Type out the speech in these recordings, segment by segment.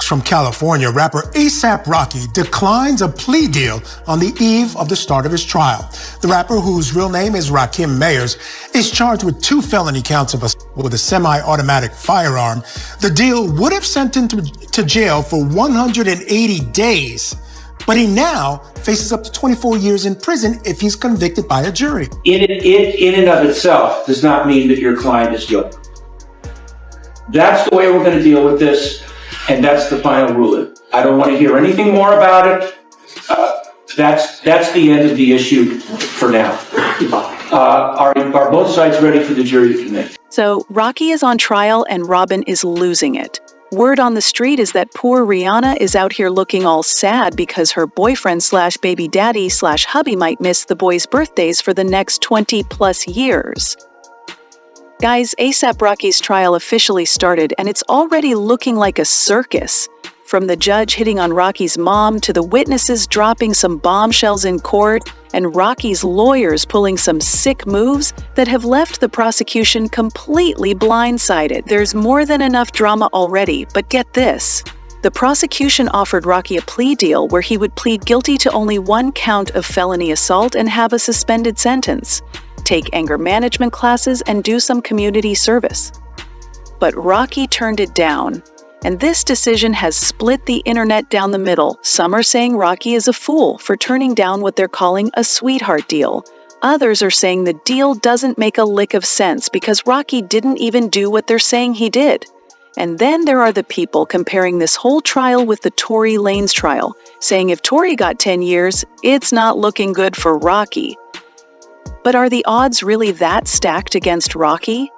from California, rapper A$AP Rocky declines a plea deal on the eve of the start of his trial. The rapper, whose real name is Rakim Mayers, is charged with 2 felony counts of assault with a semi-automatic firearm. The deal would have sent him to jail for 180 days, but he now faces up to 24 years in prison if he's convicted by a jury. In and of itself does not mean that your client is guilty. That's the way we're going to deal with this, and that's the final ruling. I don't want to hear anything more about it. That's the end of the issue for now. Are both sides ready for the jury to convict? So Rocky is on trial and Robin is losing it. Word on the street is that poor Rihanna is out here looking all sad because her boyfriend/baby daddy/hubby might miss the boys' birthdays for the next 20+ years. Guys, A$AP Rocky's trial officially started, and it's already looking like a circus. From the judge hitting on Rocky's mom to the witnesses dropping some bombshells in court, and Rocky's lawyers pulling some sick moves that have left the prosecution completely blindsided. There's more than enough drama already, but get this. The prosecution offered Rocky a plea deal where he would plead guilty to only 1 count of felony assault and have a suspended sentence, take anger management classes, and do some community service. But Rocky turned it down, and this decision has split the internet down the middle. Some are saying Rocky is a fool for turning down what they're calling a sweetheart deal. Others are saying the deal doesn't make a lick of sense because Rocky didn't even do what they're saying he did. And then there are the people comparing this whole trial with the Tory Lanez trial, saying if Tory got 10 years, it's not looking good for Rocky. But are the odds really that stacked against Rocky?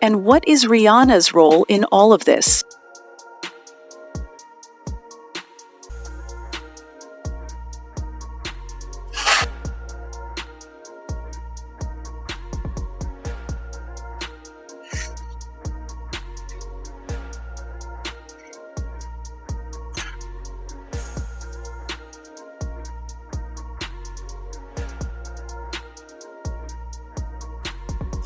And what is Rihanna's role in all of this?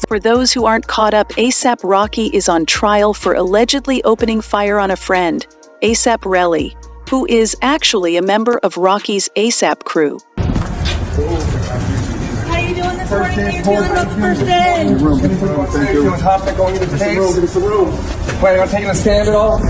For those who aren't caught up, A$AP Rocky is on trial for allegedly opening fire on a friend, A$AP Relly, who is actually a member of Rocky's A$AP crew. How are you doing this morning? How are you feeling about the first day? Feeling confident going into the case? It's the room. Planning on taking a stand at all?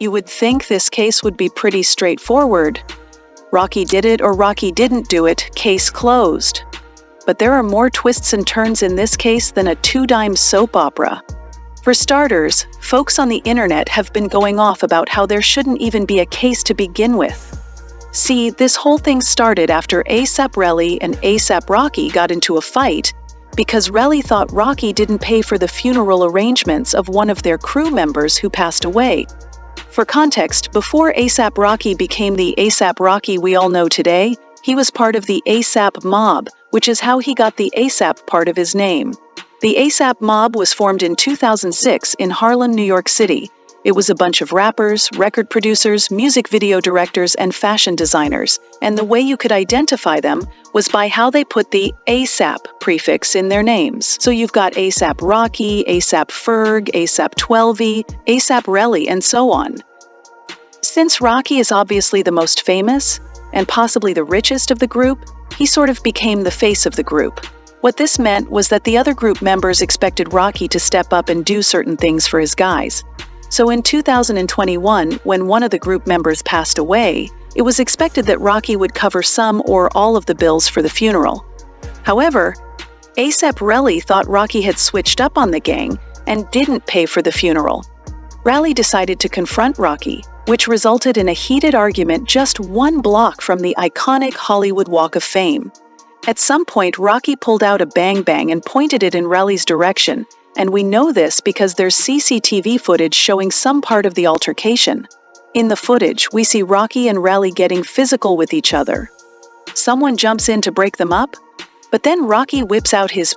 You would think this case would be pretty straightforward. Rocky did it or Rocky didn't do it, case closed. But there are more twists and turns in this case than a 2-dime soap opera. For starters, folks on the internet have been going off about how there shouldn't even be a case to begin with. See, this whole thing started after A$AP Relly and A$AP Rocky got into a fight because Relly thought Rocky didn't pay for the funeral arrangements of one of their crew members who passed away. For context, before A$AP Rocky became the A$AP Rocky we all know today, he was part of the A$AP Mob, which is how he got the A$AP part of his name. The A$AP Mob was formed in 2006 in Harlem, New York City. It was a bunch of rappers, record producers, music video directors, and fashion designers, and the way you could identify them was by how they put the A$AP prefix in their names. So you've got A$AP Rocky, A$AP Ferg, A$AP 12E, A$AP Relly, and so on. Since Rocky is obviously the most famous, and possibly the richest of the group, he sort of became the face of the group. What this meant was that the other group members expected Rocky to step up and do certain things for his guys. So in 2021, when one of the group members passed away, it was expected that Rocky would cover some or all of the bills for the funeral. However, A$AP Relly thought Rocky had switched up on the gang and didn't pay for the funeral. Relly decided to confront Rocky, which resulted in a heated argument just 1 block from the iconic Hollywood Walk of Fame. At some point, Rocky pulled out a bang-bang and pointed it in Relly's direction, and we know this because there's CCTV footage showing some part of the altercation. In the footage, we see Rocky and Relly getting physical with each other. Someone jumps in to break them up, but then Rocky whips out his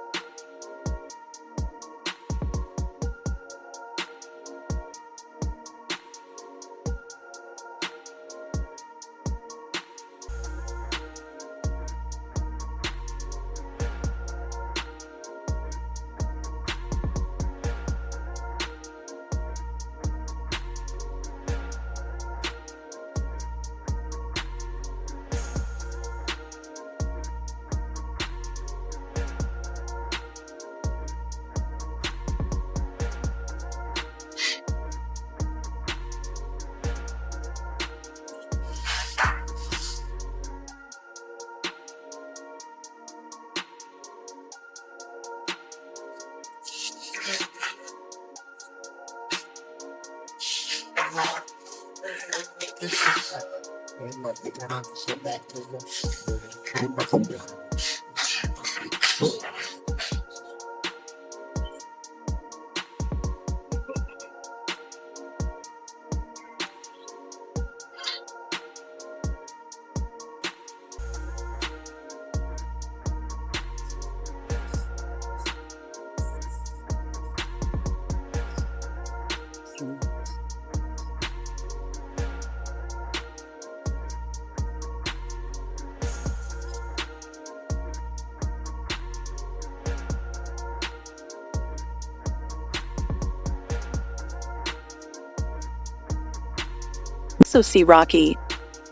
So see Rocky.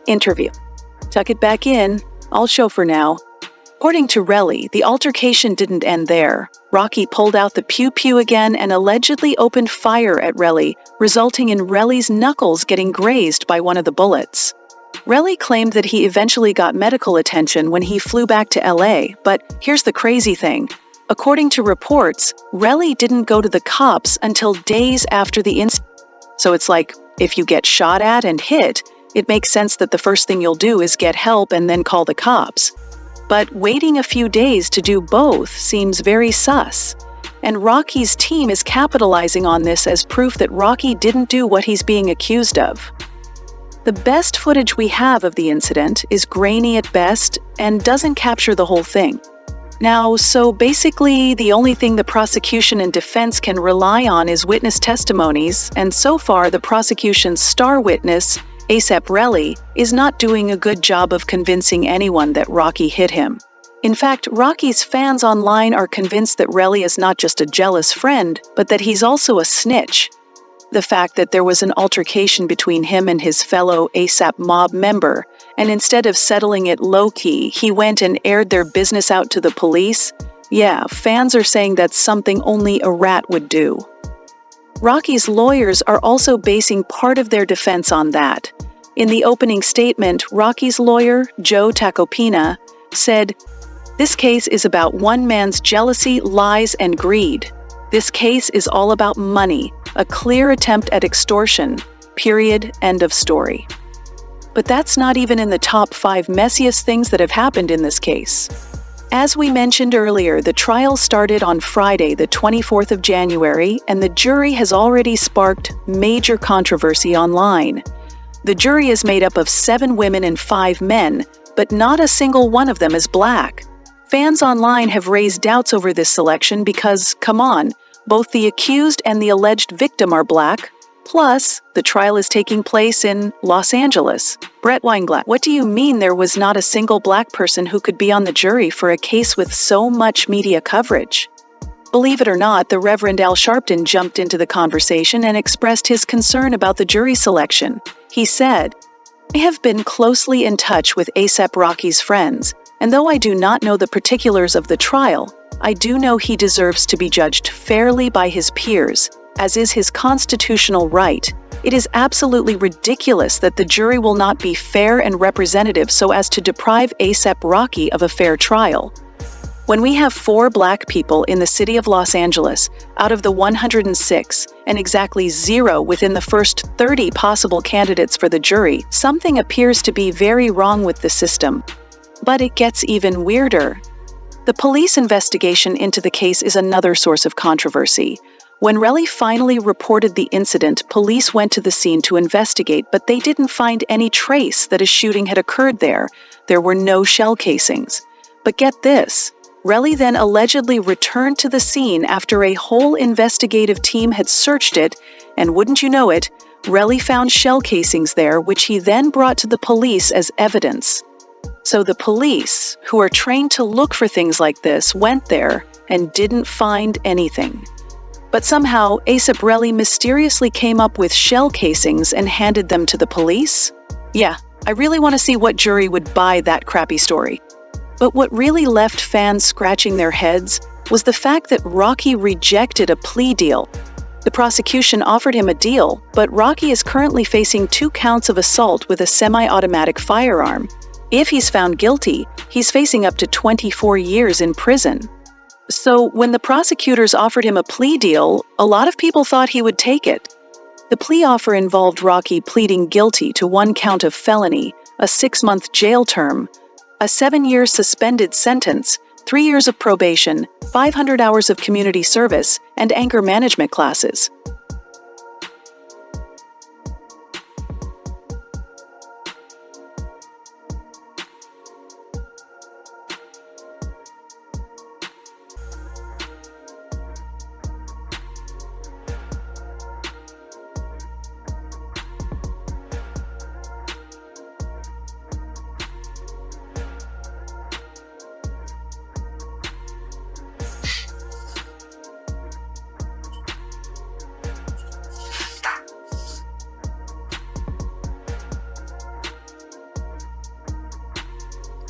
Interview. Tuck it back in. I'll show for now. According to Relly, the altercation didn't end there. Rocky pulled out the pew-pew again and allegedly opened fire at Relly, resulting in Relly's knuckles getting grazed by one of the bullets. Relly claimed that he eventually got medical attention when he flew back to LA, but here's the crazy thing. According to reports, Relly didn't go to the cops until days after the incident. So it's like, if you get shot at and hit, it makes sense that the first thing you'll do is get help and then call the cops. But waiting a few days to do both seems very sus. And Rocky's team is capitalizing on this as proof that Rocky didn't do what he's being accused of. The best footage we have of the incident is grainy at best and doesn't capture the whole thing. Now, so basically, the only thing the prosecution and defense can rely on is witness testimonies, and so far the prosecution's star witness, A$AP Relly, is not doing a good job of convincing anyone that Rocky hit him. In fact, Rocky's fans online are convinced that Relly is not just a jealous friend, but that he's also a snitch. The fact that there was an altercation between him and his fellow A$AP mob member, and instead of settling it low-key, he went and aired their business out to the police? Yeah, fans are saying that's something only a rat would do. Rocky's lawyers are also basing part of their defense on that. In the opening statement, Rocky's lawyer, Joe Tacopina, said, "This case is about one man's jealousy, lies, and greed. This case is all about money, a clear attempt at extortion. Period. End of story." But that's not even in the top 5 messiest things that have happened in this case. As we mentioned earlier, the trial started on Friday, the 24th of January, and the jury has already sparked major controversy online. The jury is made up of 7 women and 5 men, but not a single one of them is black. Fans online have raised doubts over this selection because, come on, both the accused and the alleged victim are black. Plus, the trial is taking place in Los Angeles. Brett Weinglatt, what do you mean there was not a single black person who could be on the jury for a case with so much media coverage? Believe it or not, the Reverend Al Sharpton jumped into the conversation and expressed his concern about the jury selection. He said, "I have been closely in touch with A$AP Rocky's friends, and though I do not know the particulars of the trial, I do know he deserves to be judged fairly by his peers, as is his constitutional right. It is absolutely ridiculous that the jury will not be fair and representative so as to deprive A$AP Rocky of a fair trial. When we have 4 black people in the city of Los Angeles out of the 106 and exactly 0 within the first 30 possible candidates for the jury, something appears to be very wrong with the system." But it gets even weirder. The police investigation into the case is another source of controversy. When Relly finally reported the incident, police went to the scene to investigate, but they didn't find any trace that a shooting had occurred there. There were no shell casings. But get this, Relly then allegedly returned to the scene after a whole investigative team had searched it, and wouldn't you know it, Relly found shell casings there, which he then brought to the police as evidence. So the police, who are trained to look for things like this, went there and didn't find anything. But somehow, A$AP Relly mysteriously came up with shell casings and handed them to the police? Yeah, I really want to see what jury would buy that crappy story. But what really left fans scratching their heads was the fact that Rocky rejected a plea deal. The prosecution offered him a deal, but Rocky is currently facing 2 counts of assault with a semi-automatic firearm. If he's found guilty, he's facing up to 24 years in prison. So when the prosecutors offered him a plea deal, a lot of people thought he would take it. The plea offer involved Rocky pleading guilty to 1 count of felony, a 6-month jail term, a 7-year suspended sentence, 3 years of probation, 500 hours of community service, and anger management classes.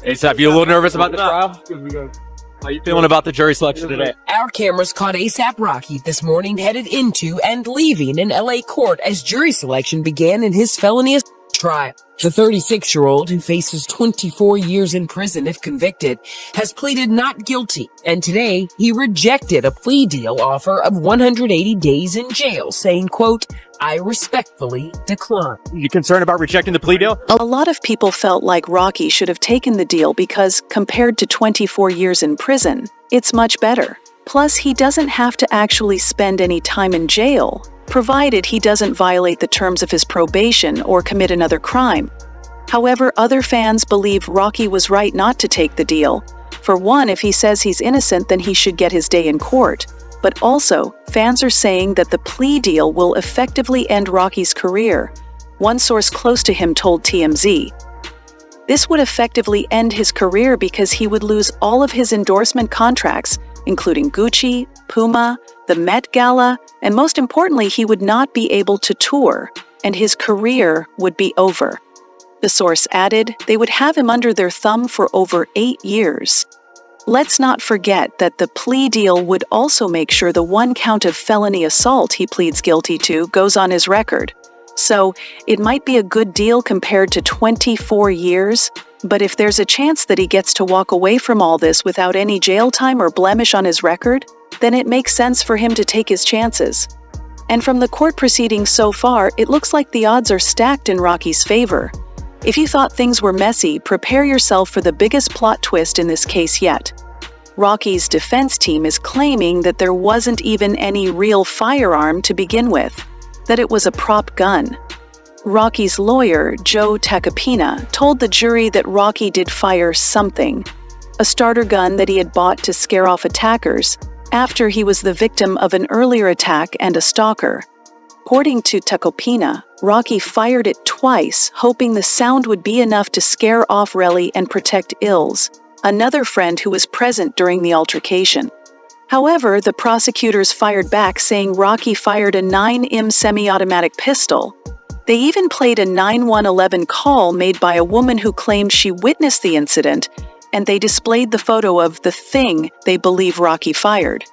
ASAP, you a little nervous about the trial? How you feeling about the jury selection today? Our cameras caught ASAP Rocky this morning headed into and leaving an LA court as jury selection began in his felony trial. The 36-year-old, who faces 24 years in prison if convicted, has pleaded not guilty, and today he rejected a plea deal offer of 180 days in jail, saying, quote, "I respectfully decline." You concerned about rejecting the plea deal? A lot of people felt like Rocky should have taken the deal because, compared to 24 years in prison, it's much better. Plus, he doesn't have to actually spend any time in jail, provided he doesn't violate the terms of his probation or commit another crime. However, other fans believe Rocky was right not to take the deal. For one, if he says he's innocent, then he should get his day in court. But also, fans are saying that the plea deal will effectively end Rocky's career. One source close to him told TMZ. This would effectively end his career because he would lose all of his endorsement contracts, including Gucci, Puma, the Met Gala, and most importantly, he would not be able to tour, and his career would be over. The source added they would have him under their thumb for over 8 years. Let's not forget that the plea deal would also make sure the 1 count of felony assault he pleads guilty to goes on his record. So, it might be a good deal compared to 24 years, but if there's a chance that he gets to walk away from all this without any jail time or blemish on his record, then it makes sense for him to take his chances. And from the court proceedings so far, it looks like the odds are stacked in Rocky's favor. If you thought things were messy, prepare yourself for the biggest plot twist in this case yet. Rocky's defense team is claiming that there wasn't even any real firearm to begin with, that it was a prop gun. Rocky's lawyer, Joe Tacopina, told the jury that Rocky did fire something, a starter gun that he had bought to scare off attackers, after he was the victim of an earlier attack and a stalker. According to Tacopina, Rocky fired it twice, hoping the sound would be enough to scare off Relly and protect Ills, another friend who was present during the altercation. However, the prosecutors fired back, saying Rocky fired a 9mm semi-automatic pistol. They even played a 911 call made by a woman who claimed she witnessed the incident, and they displayed the photo of the thing they believe Rocky fired.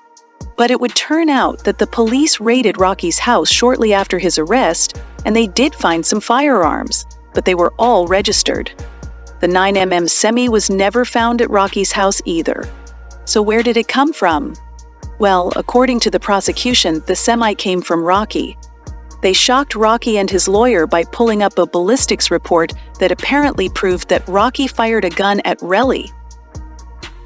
But it would turn out that the police raided Rocky's house shortly after his arrest, and they did find some firearms, but they were all registered. The 9mm semi was never found at Rocky's house either. So where did it come from? Well, according to the prosecution, the semi came from Rocky. They shocked Rocky and his lawyer by pulling up a ballistics report that apparently proved that Rocky fired a gun at Relly.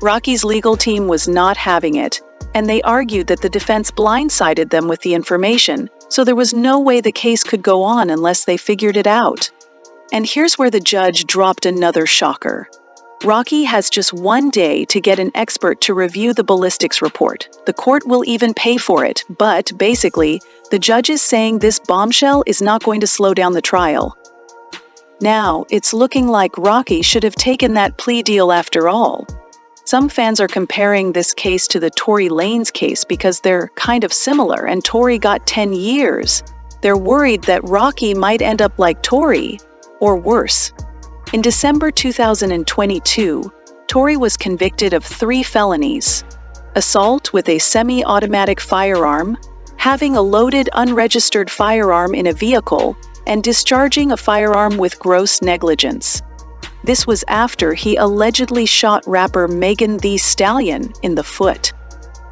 Rocky's legal team was not having it, and they argued that the defense blindsided them with the information, so there was no way the case could go on unless they figured it out. And here's where the judge dropped another shocker. Rocky has just 1 day to get an expert to review the ballistics report. The court will even pay for it, but basically, the judge is saying this bombshell is not going to slow down the trial. Now, it's looking like Rocky should have taken that plea deal after all. Some fans are comparing this case to the Tory Lanez case because they're kind of similar, and Tory got 10 years. They're worried that Rocky might end up like Tory, or worse. In December 2022, Tory was convicted of 3 felonies: assault with a semi-automatic firearm, having a loaded unregistered firearm in a vehicle, and discharging a firearm with gross negligence. This was after he allegedly shot rapper Megan Thee Stallion in the foot.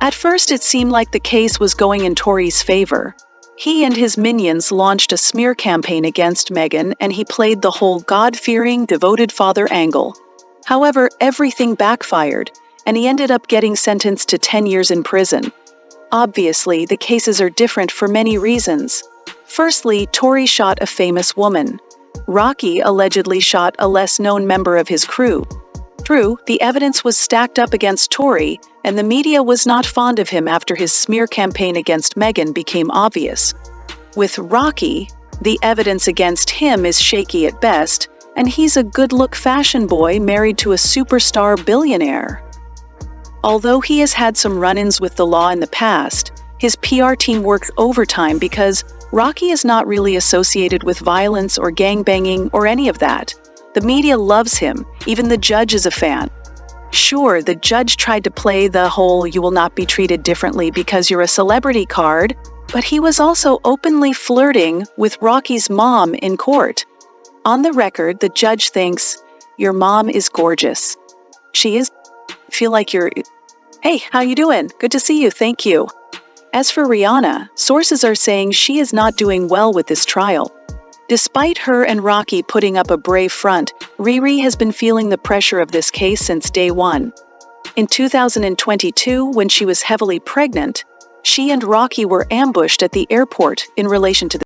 At first, it seemed like the case was going in Tory's favor, He and his minions launched a smear campaign against Meghan, and he played the whole God-fearing, devoted father angle. However, everything backfired, and he ended up getting sentenced to 10 years in prison. Obviously, the cases are different for many reasons. Firstly, Tory shot a famous woman. Rocky allegedly shot a less-known member of his crew. True, the evidence was stacked up against Tory, and the media was not fond of him after his smear campaign against Meghan became obvious. With Rocky, the evidence against him is shaky at best, and he's a good-look fashion boy married to a superstar billionaire. Although he has had some run-ins with the law in the past, his PR team works overtime because Rocky is not really associated with violence or gangbanging or any of that. The media loves him, even the judge is a fan. Sure, the judge tried to play the whole "you will not be treated differently because you're a celebrity" card, but he was also openly flirting with Rocky's mom in court. On the record, the judge thinks, "Your mom is gorgeous." She is. Feel like you're. Hey, how you doing? Good to see you, thank you. As for Rihanna, sources are saying she is not doing well with this trial. Despite her and Rocky putting up a brave front, Riri has been feeling the pressure of this case since day one. In 2022, when she was heavily pregnant, she and Rocky were ambushed at the airport in relation to the